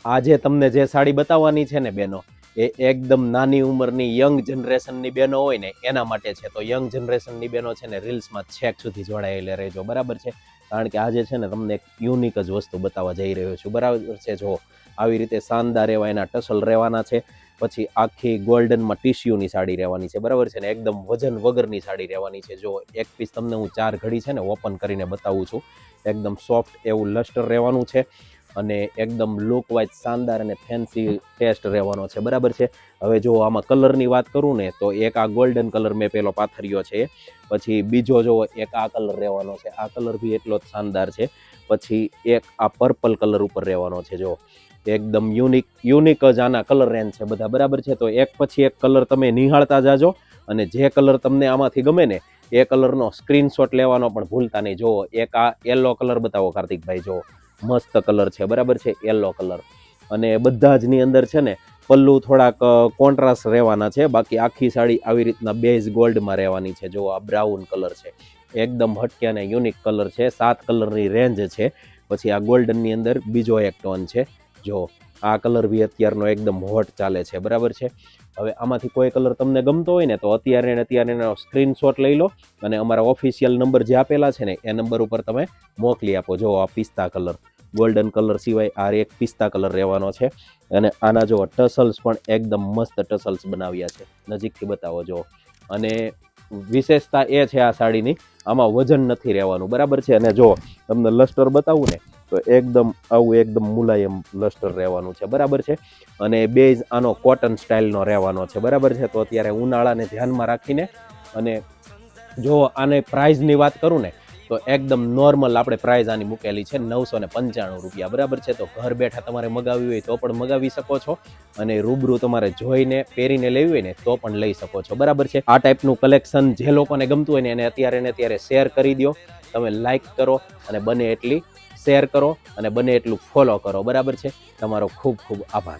આજે તમને જે સાડી બતાવવાની છે ને બેનો, એ એકદમ નાની ઉંમરની યંગ જનરેશનની બેનો હોય ને એના માટે છે. તો યંગ જનરેશનની બેનો છે ને રીલ્સમાં છેક સુધી જોડાયેલા રહેજો, બરાબર છે. કારણ કે આજે છે ને તમને એક યુનિક જ વસ્તુ બતાવવા જઈ રહ્યો છું, બરાબર છે. જો આવી રીતે શાનદાર એવા એના ટસલ રહેવાના છે. પછી આખી ગોલ્ડનમાં ટીશ્યુની સાડી રહેવાની છે, બરાબર છે ને. એકદમ વજન વગરની સાડી રહેવાની છે. જો એક પીસ તમને હું 4 ઘડી છે ને ઓપન કરીને બતાવું છું. એકદમ સોફ્ટ એવું લસ્ટર રહેવાનું છે અને એકદમ લુક વાઇઝ શાનદાર અને ફેન્સી ટેસ્ટ રહેવાનો છે, બરાબર છે. હવે જો આમાં કલરની વાત કરું ને તો એક આ ગોલ્ડન કલર મેં પેલો પાથર્યો છે, પછી બીજો જો એક આ કલર રહેવાનો છે. આ કલર બી એટલો જ શાનદાર છે. પછી એક આ પર્પલ કલર ઉપર રહેવાનો છે. જો એકદમ યુનિક જ આના કલર રેન્જ છે બધા, બરાબર છે. તો એક પછી એક કલર તમે નિહાળતા જાજો અને જે કલર તમને આમાંથી ગમે ને એ કલરનો સ્ક્રીનશોટ લેવાનો પણ ભૂલતા નહીં. જો એક આ યલો કલર બતાવો કાર્તિકભાઈ, જો મસ્ત કલર છે, બરાબર છે, યલો કલર. અને બધા જ ની અંદર છે ને પલ્લુ થોડાક કોન્ટ્રાસ્ટ રહેવાના છે. બાકી આખી સાડી આવી રીતના બેઝ ગોલ્ડમાં રહેવાની છે. જો આ બ્રાઉન કલર છે, એકદમ હટકે અને યુનિક કલર છે. 7 કલરની રેન્જ છે. પછી આ ગોલ્ડનની અંદર બીજો એક ટોન છે. જો આ કલર બી અત્યારનો એકદમ હોટ ચાલે છે, બરાબર છે. હવે આમાંથી કોઈ કલર તમને ગમતો હોય ને તો અત્યારે એનો સ્ક્રીનશોટ લઈ લો અને અમારા ઓફિશિયલ નંબર જે આપેલા છે ને એ નંબર ઉપર તમે મોકલી આપો. જો આ પિસ્તા કલર, ગોલ્ડન કલર સિવાય આ એક પિસ્તા કલર રહેવાનો છે. અને આના જો ટસલ્સ પણ એકદમ મસ્ત ટસલ્સ બનાવ્યા છે, નજીકથી બતાવો. જો અને વિશેષતા એ છે આ સાડીની, આમાં વજન નથી રહેવાનું, બરાબર છે. અને જો તમને લસ્ટર બતાવું ને તો એકદમ મુલાયમ લસ્ટર રહેવાનું છે, બરાબર છે. અને બેઝ આનો કોટન સ્ટાઇલનો રહેવાનો છે, બરાબર છે. તો અત્યારે ઉનાળાને ધ્યાનમાં રાખીને અને જો આને પ્રાઇઝની વાત કરું ને તો એકદમ નોર્મલ આપણે પ્રાઇઝ આની મૂકેલી છે 995 રૂપિયા, બરાબર છે. તો ઘર બેઠા તમારે મગાવવી હોય તો પણ મગાવી શકો છો અને રૂબરૂ તમારે જોઈને પહેરીને લેવી હોય ને તો પણ લઈ શકો છો, બરાબર છે. આ ટાઈપનું કલેક્શન જે લોકોને ગમતું હોય ને એને અત્યારે શેર કરી દો. તમે લાઈક કરો અને બને એટલી શેર કરો અને બને એટલું ફોલો કરો, બરાબર છે. તમારો ખૂબ ખૂબ આભાર.